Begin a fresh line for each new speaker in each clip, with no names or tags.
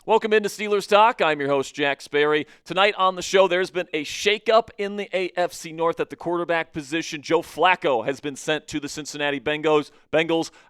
Welcome into Steelers Talk. I'm your host, Jack Sperry. Tonight on the show, there's been a shakeup in the AFC North at the quarterback position. Joe Flacco has been sent to the Cincinnati Bengals.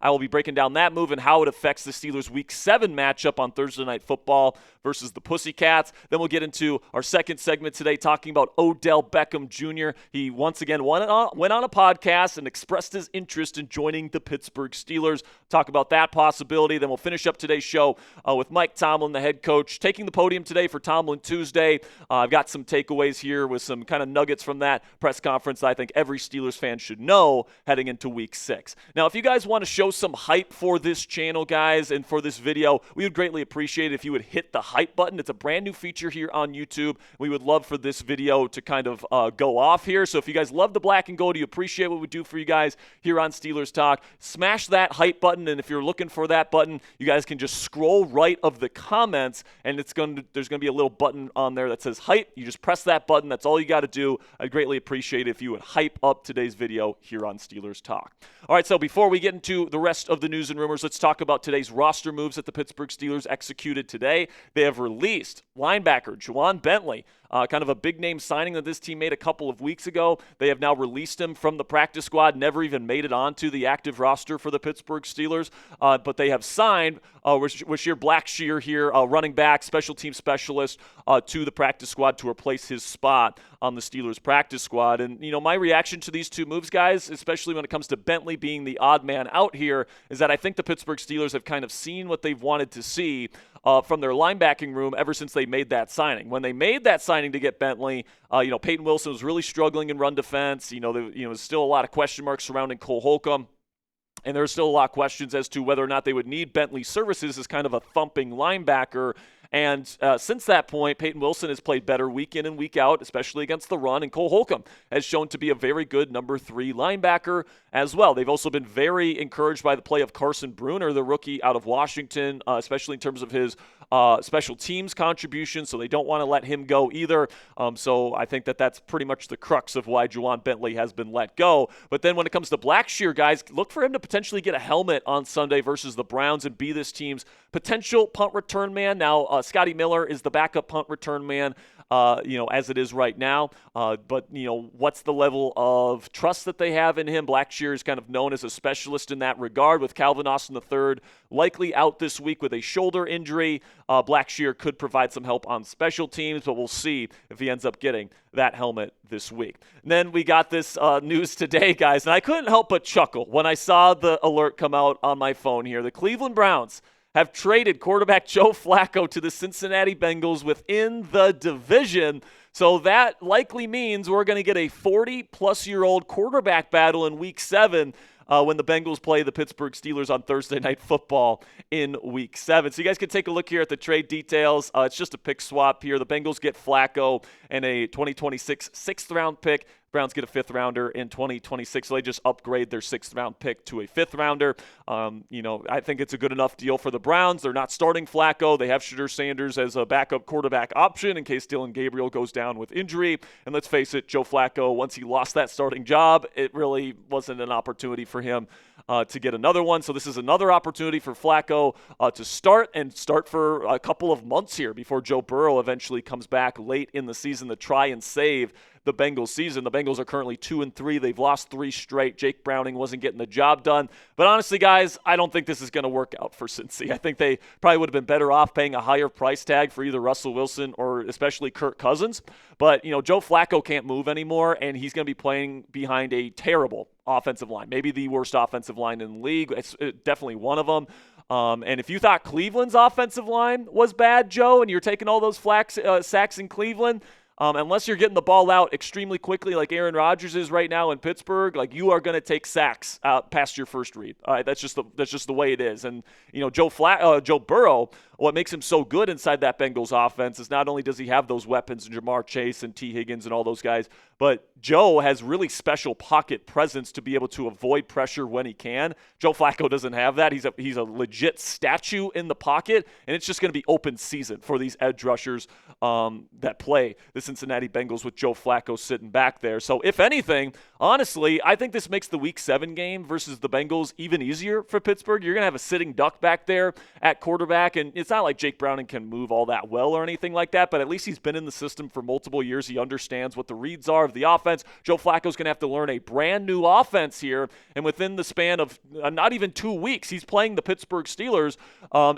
I will be breaking down that move and how it affects the Steelers' Week 7 matchup on Thursday Night Football versus the Pussycats. Then we'll get into our second segment today talking about Odell Beckham Jr. He once again went on a podcast and expressed his interest in joining the Pittsburgh Steelers. Talk about that possibility. Then we'll finish up today's show with Mike Tomlin, the head coach, taking the podium today for Tomlin Tuesday. I've got some takeaways here with some kind of nuggets from that press conference that I think every Steelers fan should know heading into Week 6. Now, if you guys want to show some hype for this channel, guys, and for this video, we would greatly appreciate it if you would hit the hype button. It's a brand new feature here on YouTube. We would love for this video to kind of go off here. So if you guys love the black and gold, you appreciate what we do for you guys here on Steelers Talk, smash that hype button. And if you're looking for that button, you guys can just scroll right of the comments, and there's going to be a little button on there that says hype. You just press that button. That's all you got to do. I'd greatly appreciate it if you would hype up today's video here on Steelers Talk. All right, so before we get into the rest of the news and rumors, let's talk about today's roster moves that the Pittsburgh Steelers executed today. They have released linebacker Jaylen Bentley, kind of a big-name signing that this team made a couple of weeks ago. They have now released him from the practice squad, never even made it onto the active roster for the Pittsburgh Steelers, but they have signed Rasheer Blackshear here, running back, special team specialist, to the practice squad to replace his spot on the Steelers practice squad. And, you know, my reaction to these two moves, guys, especially when it comes to Bentley being the odd man out here, is that I think the Pittsburgh Steelers have kind of seen what they've wanted to see from their linebacking room ever since they made that signing. When they made that signing to get Bentley, Peyton Wilson was really struggling in run defense. There's still a lot of question marks surrounding Cole Holcomb. And there's still a lot of questions as to whether or not they would need Bentley's services as kind of a thumping linebacker. And since that point, Peyton Wilson has played better week in and week out, especially against the run, and Cole Holcomb has shown to be a very good number 3 linebacker as well. They've also been very encouraged by the play of Carson Bruner, the rookie out of Washington, especially in terms of his special teams contribution, so they don't want to let him go either. So I think that's pretty much the crux of why Jaylen Bentley has been let go. But then when it comes to Blackshear, guys, look for him to potentially get a helmet on Sunday versus the Browns and be this team's potential punt return man. Now, Scotty Miller is the backup punt return man, as it is right now. But what's the level of trust that they have in him? Blackshear is kind of known as a specialist in that regard, with Calvin Austin III likely out this week with a shoulder injury. Blackshear could provide some help on special teams, but we'll see if he ends up getting that helmet this week. And then we got this news today, guys, and I couldn't help but chuckle when I saw the alert come out on my phone here. The Cleveland Browns have traded quarterback Joe Flacco to the Cincinnati Bengals within the division. So that likely means we're going to get a 40-plus-year-old quarterback battle in Week 7 when the Bengals play the Pittsburgh Steelers on Thursday Night Football in Week 7. So you guys can take a look here at the trade details. It's just a pick swap here. The Bengals get Flacco and a 2026 sixth-round pick. Browns get a fifth-rounder in 2026, so they just upgrade their sixth-round pick to a fifth-rounder. I think it's a good enough deal for the Browns. They're not starting Flacco. They have Shadur Sanders as a backup quarterback option in case Dylan Gabriel goes down with injury. And let's face it, Joe Flacco, once he lost that starting job, it really wasn't an opportunity for him to get another one. So this is another opportunity for Flacco to start for a couple of months here before Joe Burrow eventually comes back late in the season to try and save the Bengals season. The Bengals are currently 2-3. They've lost 3 straight. Jake Browning wasn't getting the job done. But honestly, guys, I don't think this is going to work out for Cincy. I think they probably would have been better off paying a higher price tag for either Russell Wilson or especially Kirk Cousins. But, Joe Flacco can't move anymore, and he's going to be playing behind a terrible offensive line, maybe the worst offensive line in the league. It's definitely one of them. And if you thought Cleveland's offensive line was bad, Joe, and you're taking all those sacks in Cleveland, unless you're getting the ball out extremely quickly like Aaron Rodgers is right now in Pittsburgh, like you are going to take sacks past your first read. All right, that's just the way it is. And Joe Burrow, what makes him so good inside that Bengals offense is not only does he have those weapons, Jamar Chase and T. Higgins and all those guys, but Joe has really special pocket presence to be able to avoid pressure when he can. Joe Flacco doesn't have that. He's a legit statue in the pocket, and it's just going to be open season for these edge rushers that play the Cincinnati Bengals with Joe Flacco sitting back there. So if anything, honestly, I think this makes the Week 7 game versus the Bengals even easier for Pittsburgh. You're going to have a sitting duck back there at quarterback, and it's not like Jake Browning can move all that well or anything like that, but at least he's been in the system for multiple years. He understands what the reads are of the offense. Joe Flacco's going to have to learn a brand new offense here, and within the span of not even 2 weeks, he's playing the Pittsburgh Steelers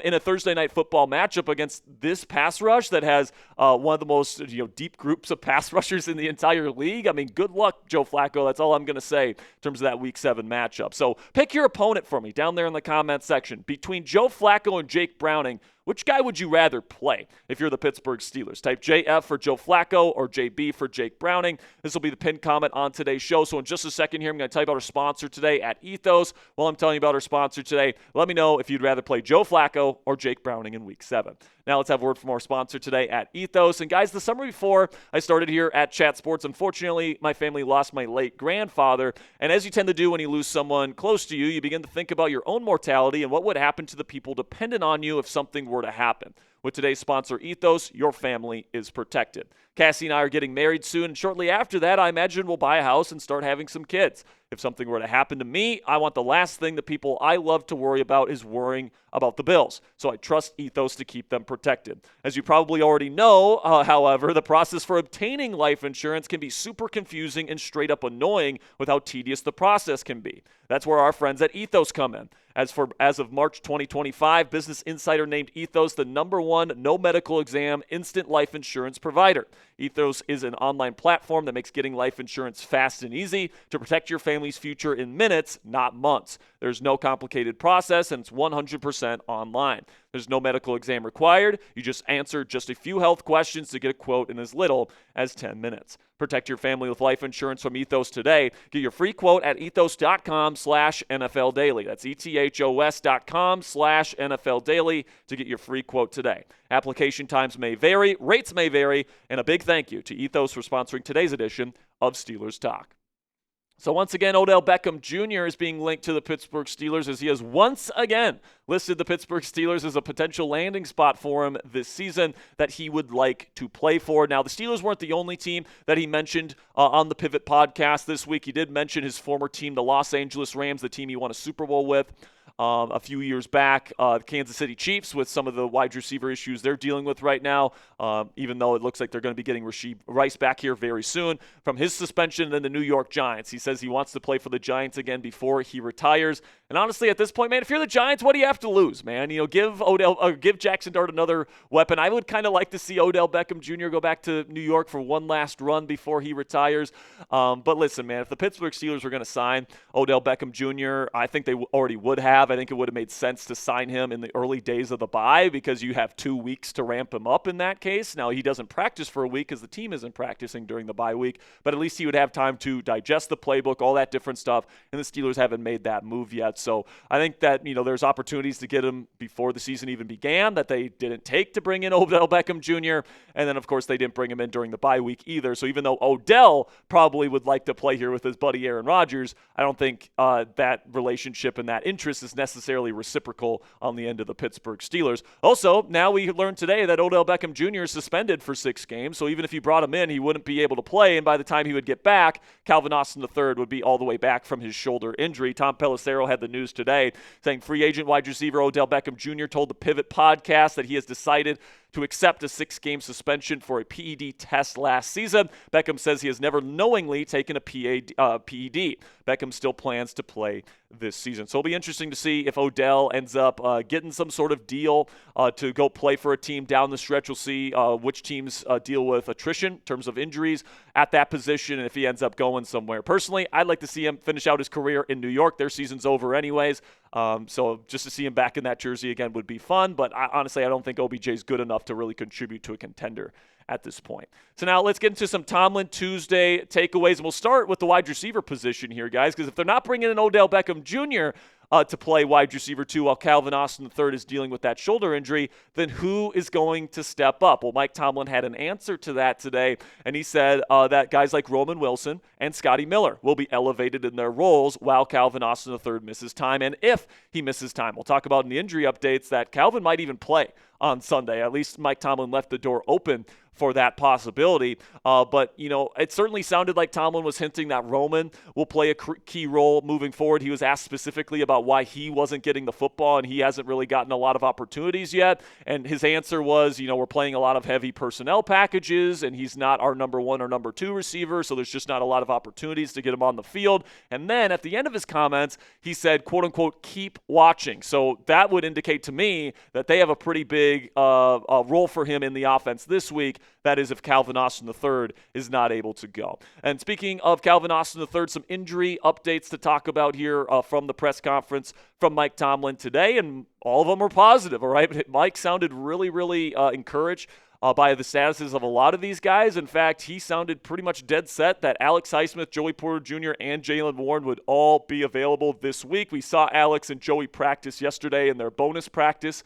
in a Thursday night football matchup against this pass rush that has one of the most deep groups of pass rushers in the entire league. I mean, good luck, Joe Flacco. That's all I'm going to say in terms of that Week 7 matchup. So pick your opponent for me down there in the comment section. Between Joe Flacco and Jake Browning, which guy would you rather play if you're the Pittsburgh Steelers? Type JF for Joe Flacco or JB for Jake Browning. This will be the pinned comment on today's show. So in just a second here, I'm going to tell you about our sponsor today at Ethos. While I'm telling you about our sponsor today, let me know if you'd rather play Joe Flacco or Jake Browning in Week 7. Now let's have a word from our sponsor today at Ethos. And guys, the summer before I started here at Chat Sports, unfortunately, my family lost my late grandfather. And as you tend to do when you lose someone close to you, you begin to think about your own mortality and what would happen to the people dependent on you if something were to happen. With today's sponsor, Ethos, your family is protected. Cassie and I are getting married soon, and shortly after that, I imagine we'll buy a house and start having some kids. If something were to happen to me, I want the last thing the people I love to worry about is worrying about the bills. So I trust Ethos to keep them protected. As you probably already know, however, the process for obtaining life insurance can be super confusing and straight up annoying with how tedious the process can be. That's where our friends at Ethos come in. As of March 2025, Business Insider named Ethos the #1 no medical exam instant life insurance provider. Ethos is an online platform that makes getting life insurance fast and easy to protect your family's future in minutes, not months. There's no complicated process, and it's 100% online. There's no medical exam required. You just answer just a few health questions to get a quote in as little as 10 minutes. Protect your family with life insurance from Ethos today. Get your free quote at ethos.com/NFL Daily. That's ethos.com/NFL Daily to get your free quote today. Application times may vary, rates may vary, and a big thank you to Ethos for sponsoring today's edition of Steelers Talk. So once again, Odell Beckham Jr. is being linked to the Pittsburgh Steelers as he has once again listed the Pittsburgh Steelers as a potential landing spot for him this season that he would like to play for. Now, the Steelers weren't the only team that he mentioned on the Pivot podcast this week. He did mention his former team, the Los Angeles Rams, the team he won a Super Bowl with a few years back. The Kansas City Chiefs with some of the wide receiver issues they're dealing with right now, even though it looks like they're going to be getting Rashee Rice back here very soon from his suspension. And then the New York Giants. He says he wants to play for the Giants again before he retires. And honestly, at this point, man, if you're the Giants, what do you have to lose, man? Give Jackson Dart another weapon. I would kind of like to see Odell Beckham Jr. go back to New York for one last run before he retires. But listen, man, if the Pittsburgh Steelers were going to sign Odell Beckham Jr., I think they already would have. I think it would have made sense to sign him in the early days of the bye because you have 2 weeks to ramp him up in that case. Now, he doesn't practice for a week because the team isn't practicing during the bye week, but at least he would have time to digest the playbook, all that different stuff, and the Steelers haven't made that move yet. So I think that, there's opportunities to get him before the season even began that they didn't take to bring in Odell Beckham Jr., and then, of course, they didn't bring him in during the bye week either. So even though Odell probably would like to play here with his buddy Aaron Rodgers, I don't think that relationship and that interest is necessarily reciprocal on the end of the Pittsburgh Steelers. Also, now we learned today that Odell Beckham Jr. is suspended for 6 games, so even if you brought him in, he wouldn't be able to play, and by the time he would get back, Calvin Austin III would be all the way back from his shoulder injury. Tom Pelissero had the news today saying free agent wide receiver Odell Beckham Jr. told the Pivot podcast that he has decided to accept a 6-game suspension for a PED test last season. Beckham says he has never knowingly taken a PED. Beckham still plans to play this season. So it'll be interesting to see if Odell ends up getting some sort of deal to go play for a team down the stretch. We'll see which teams deal with attrition in terms of injuries at that position and if he ends up going somewhere. Personally, I'd like to see him finish out his career in New York. Their season's over anyways. So just to see him back in that jersey again would be fun. But honestly, I don't think OBJ is good enough to really contribute to a contender at this point. So now let's get into some Tomlin Tuesday takeaways. And we'll start with the wide receiver position here, guys, because if they're not bringing in Odell Beckham Jr., to play wide receiver 2 while Calvin Austin III is dealing with that shoulder injury, then who is going to step up? Well, Mike Tomlin had an answer to that today, and he said that guys like Roman Wilson and Scotty Miller will be elevated in their roles while Calvin Austin III misses time, and if he misses time. We'll talk about in the injury updates that Calvin might even play on Sunday. At least Mike Tomlin left the door open for that possibility. But, it certainly sounded like Tomlin was hinting that Roman will play a key role moving forward. He was asked specifically about why he wasn't getting the football, and he hasn't really gotten a lot of opportunities yet. And his answer was, we're playing a lot of heavy personnel packages, and he's not our number 1 or number 2 receiver, so there's just not a lot of opportunities to get him on the field. And then at the end of his comments, he said, quote unquote, keep watching. So that would indicate to me that they have a pretty big role for him in the offense this week. That is if Calvin Austin III is not able to go. And speaking of Calvin Austin III, some injury updates to talk about here from the press conference from Mike Tomlin today, and all of them were positive, all right? But Mike sounded really, really encouraged by the statuses of a lot of these guys. In fact, he sounded pretty much dead set that Alex Highsmith, Joey Porter Jr., and Jaylen Warren would all be available this week. We saw Alex and Joey practice yesterday in their bonus practice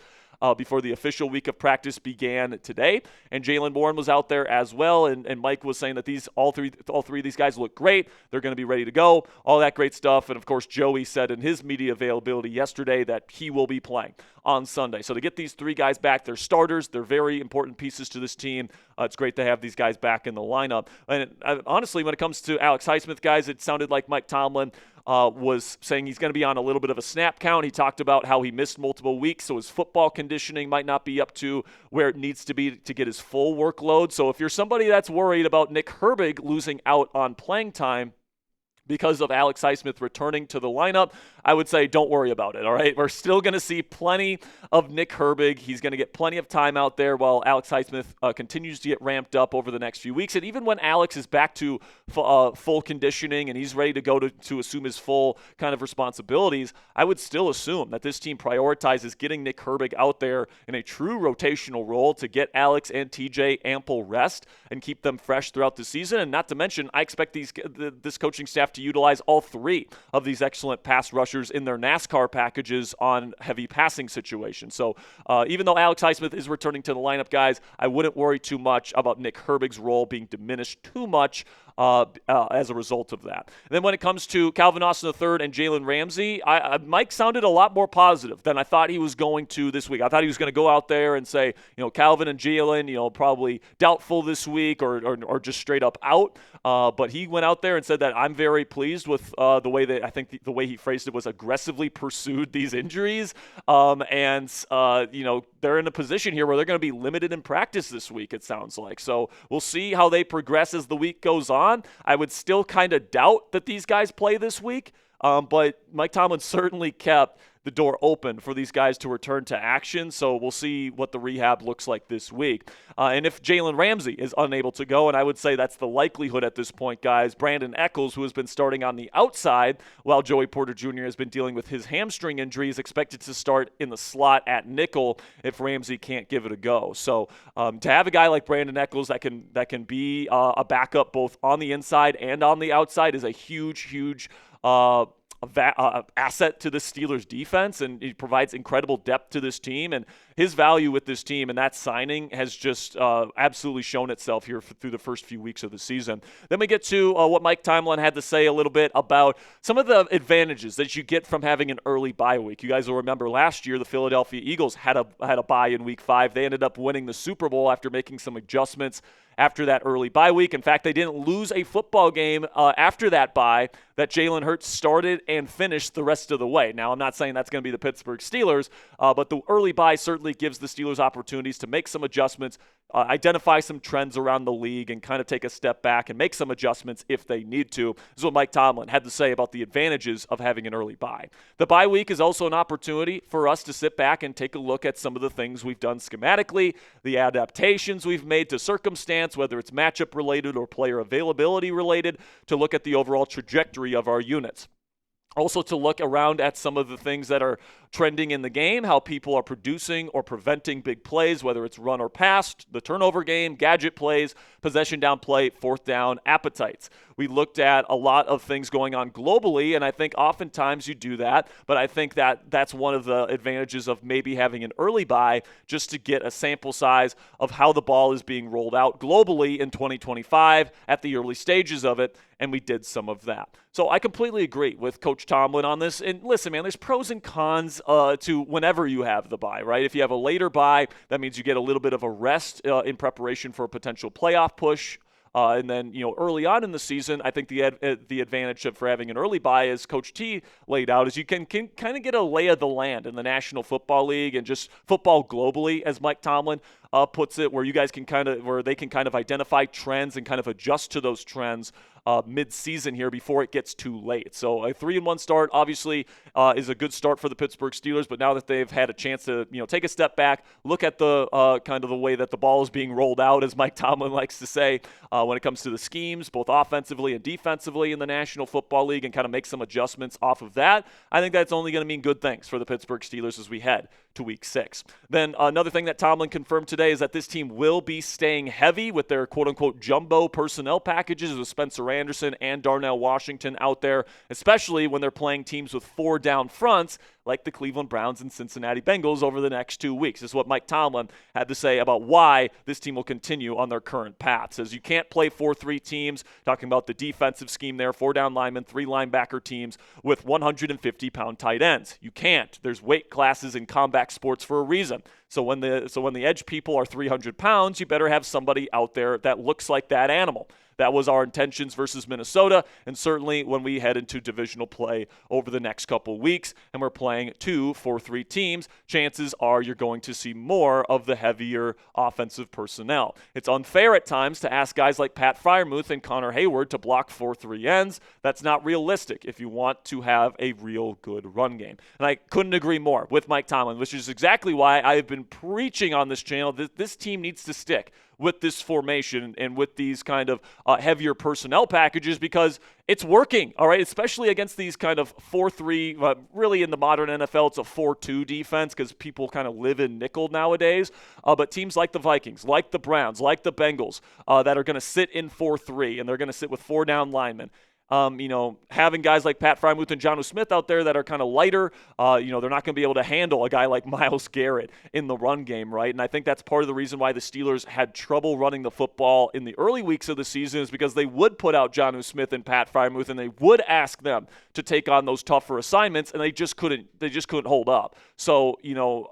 before the official week of practice began today. And Jaylen Warren was out there as well, and Mike was saying that all three of these guys look great. They're going to be ready to go, all that great stuff. And, of course, Joey said in his media availability yesterday that he will be playing on Sunday. So to get these 3 guys back, they're starters. They're very important pieces to this team. It's great to have these guys back in the lineup. And honestly, when it comes to Alex Highsmith, guys, it sounded like Mike Tomlin was saying he's going to be on a little bit of a snap count. He talked about how he missed multiple weeks, so his football conditioning might not be up to where it needs to be to get his full workload. So if you're somebody that's worried about Nick Herbig losing out on playing time because of Alex Highsmith returning to the lineup, I would say don't worry about it, all right? We're still going to see plenty of Nick Herbig. He's going to get plenty of time out there while Alex Highsmith continues to get ramped up over the next few weeks. And even when Alex is back to full conditioning and he's ready to go to assume his full kind of responsibilities, I would still assume that this team prioritizes getting Nick Herbig out there in a true rotational role to get Alex and TJ ample rest and keep them fresh throughout the season. And not to mention, I expect this coaching staff to utilize all 3 of these excellent pass rushers in their NASCAR packages on heavy passing situations. So even though Alex Highsmith is returning to the lineup, guys, I wouldn't worry too much about Nick Herbig's role being diminished too much as a result of that. And then when it comes to Calvin Austin III and Jalen Ramsey, Mike sounded a lot more positive than I thought he was going to this week. I thought he was going to go out there and say, Calvin and Jalen, probably doubtful this week or just straight up out. But he went out there and said that I'm very pleased with the way that I think the way he phrased it was aggressively pursued these injuries. They're in a position here where they're going to be limited in practice this week, it sounds like. So we'll see how they progress as the week goes on. I would still kind of doubt that these guys play this week, but Mike Tomlin certainly kept the door open for these guys to return to action. So we'll see what the rehab looks like this week. And if Jalen Ramsey is unable to go, and I would say that's the likelihood at this point, guys, Brandon Echols, who has been starting on the outside while Joey Porter Jr. has been dealing with his hamstring injury, is expected to start in the slot at nickel if Ramsey can't give it a go. So to have a guy like Brandon Echols that can be a backup both on the inside and on the outside is a huge asset to the Steelers defense, and he provides incredible depth to this team, and his value with this team and that signing has just absolutely shown itself here through the first few weeks of the season. Then we get to what Mike Tomlin had to say a little bit about some of the advantages that you get from having an early bye week. You guys will remember last year the Philadelphia Eagles had a bye in week 5. They ended up winning the Super Bowl after making some adjustments after that early bye week. In fact, they didn't lose a football game after that bye that Jalen Hurts started and finished the rest of the way. Now, I'm not saying that's going to be the Pittsburgh Steelers, but the early bye certainly gives the Steelers opportunities to make some adjustments, identify some trends around the league, and kind of take a step back and make some adjustments if they need to. This is what Mike Tomlin had to say about the advantages of having an early bye. The bye week is also an opportunity for us to sit back and take a look at some of the things we've done schematically, the adaptations we've made to circumstance, whether it's matchup related or player availability related, to look at the overall trajectory of our units. Also to look around at some of the things that are trending in the game, how people are producing or preventing big plays, whether it's run or pass, the turnover game, gadget plays, possession down play, fourth down appetites. We looked at a lot of things going on globally, and I think oftentimes you do that, but I think that that's one of the advantages of maybe having an early bye, just to get a sample size of how the ball is being rolled out globally in 2025 at the early stages of it, and we did some of that. So I completely agree with Coach Tomlin on this. And listen, man, there's pros and cons to whenever you have the bye, right? If you have a later bye, that means you get a little bit of a rest in preparation for a potential playoff push. And then, early on in the season, I think the advantage for having an early bye, as Coach T laid out, is you can kind of get a lay of the land in the National Football League and just football globally, as Mike Tomlin puts it, where they can kind of identify trends and kind of adjust to those trends mid-season here before it gets too late. So a 3-1 start obviously is a good start for the Pittsburgh Steelers, but now that they've had a chance to take a step back, look at the kind of the way that the ball is being rolled out, as Mike Tomlin likes to say, when it comes to the schemes, both offensively and defensively in the National Football League, and kind of make some adjustments off of that, I think that's only going to mean good things for the Pittsburgh Steelers as we head to Week 6. Then another thing that Tomlin confirmed today is that this team will be staying heavy with their quote-unquote jumbo personnel packages with Spencer Anderson and Darnell Washington out there, especially when they're playing teams with 4 down fronts like the Cleveland Browns and Cincinnati Bengals over the next 2 weeks. This is what Mike Tomlin had to say about why this team will continue on their current path. Says you can't play 4-3 teams, talking about the defensive scheme there, 4 down linemen, 3 linebacker teams with 150-pound tight ends. You can't. There's weight classes in combat sports for a reason. So when the edge people are 300 pounds, you better have somebody out there that looks like that animal. That was our intentions versus Minnesota, and certainly when we head into divisional play over the next couple weeks, and we're playing 2 4-3 teams, chances are you're going to see more of the heavier offensive personnel. It's unfair at times to ask guys like Pat Freiermuth and Connor Hayward to block 4-3 ends. That's not realistic if you want to have a real good run game. And I couldn't agree more with Mike Tomlin, which is exactly why I've been preaching on this channel that this team needs to stick with this formation and with these kind of heavier personnel packages, because it's working, all right, especially against these kind of 4-3, really in the modern NFL, it's a 4-2 defense because people kind of live in nickel nowadays. But teams like the Vikings, like the Browns, like the Bengals that are going to sit in 4-3, and they're going to sit with 4 down linemen. Having guys like Pat Freiermuth and Jonnu Smith out there that are kind of lighter, they're not going to be able to handle a guy like Myles Garrett in the run game, right? And I think that's part of the reason why the Steelers had trouble running the football in the early weeks of the season, is because they would put out Jonnu Smith and Pat Freiermuth, and they would ask them to take on those tougher assignments, and they just couldn't hold up. So,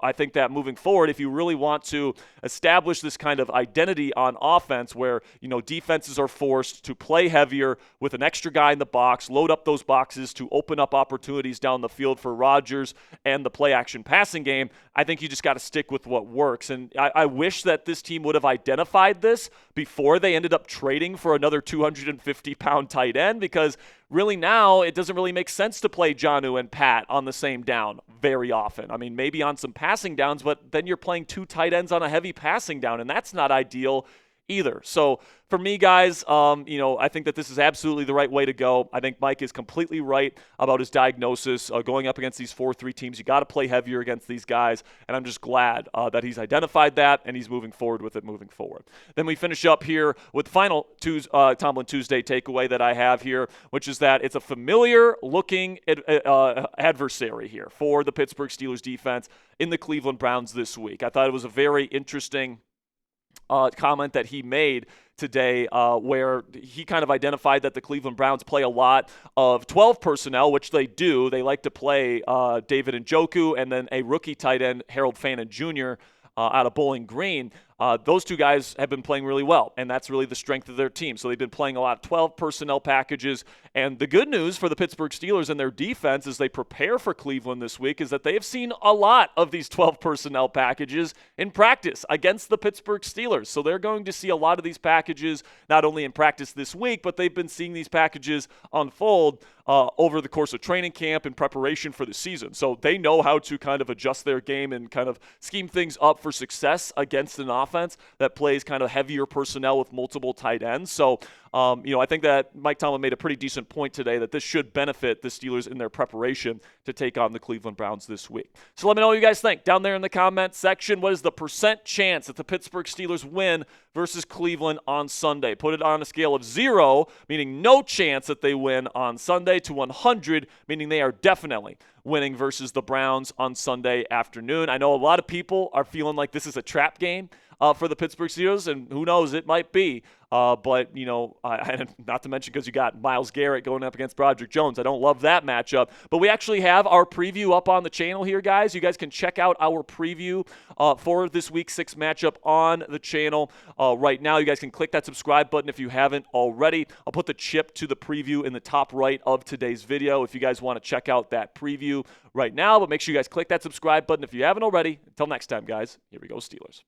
I think that moving forward, if you really want to establish this kind of identity on offense where, defenses are forced to play heavier with an extra guy in the box, load up those boxes to open up opportunities down the field for Rodgers and the play-action passing game, I think you just got to stick with what works. And I wish that this team would have identified this before they ended up trading for another 250-pound tight end, because really now it doesn't really make sense to play Jonnu and Pat on the same down very often. I mean, maybe on some passing downs, but then you're playing 2 tight ends on a heavy passing down, and that's not ideal either. So for me, guys, I think that this is absolutely the right way to go. I think Mike is completely right about his diagnosis. Going up against these 4-3 teams, you got to play heavier against these guys, and I'm just glad that he's identified that and he's moving forward with it moving forward. Then we finish up here with the final Tomlin Tuesday takeaway that I have here, which is that it's a familiar-looking adversary here for the Pittsburgh Steelers defense in the Cleveland Browns this week. I thought it was a very interesting comment that he made today, where he kind of identified that the Cleveland Browns play a lot of 12 personnel, which they do. They like to play David Njoku and then a rookie tight end, Harold Fannin Jr., out of Bowling Green. Those 2 guys have been playing really well, and that's really the strength of their team. So they've been playing a lot of 12 personnel packages. And the good news for the Pittsburgh Steelers and their defense as they prepare for Cleveland this week is that they have seen a lot of these 12 personnel packages in practice against the Pittsburgh Steelers. So they're going to see a lot of these packages not only in practice this week, but they've been seeing these packages unfold over the course of training camp in preparation for the season. So they know how to kind of adjust their game and kind of scheme things up for success against an offense that plays kind of heavier personnel with multiple tight ends. So I think that Mike Tomlin made a pretty decent point today that this should benefit the Steelers in their preparation to take on the Cleveland Browns this week. So let me know what you guys think down there in the comment section. What is the percent chance that the Pittsburgh Steelers win versus Cleveland on Sunday? Put it on a scale of 0, meaning no chance that they win on Sunday, to 100, meaning they are definitely winning versus the Browns on Sunday afternoon. I know a lot of people are feeling like this is a trap game for the Pittsburgh Steelers, and who knows, it might be. But, not to mention because you got Myles Garrett going up against Broderick Jones. I don't love that matchup. But we actually have our preview up on the channel here, guys. You guys can check out our preview for this Week 6 matchup on the channel right now. You guys can click that subscribe button if you haven't already. I'll put the chip to the preview in the top right of today's video if you guys want to check out that preview right now. But make sure you guys click that subscribe button if you haven't already. Until next time, guys, here we go, Steelers.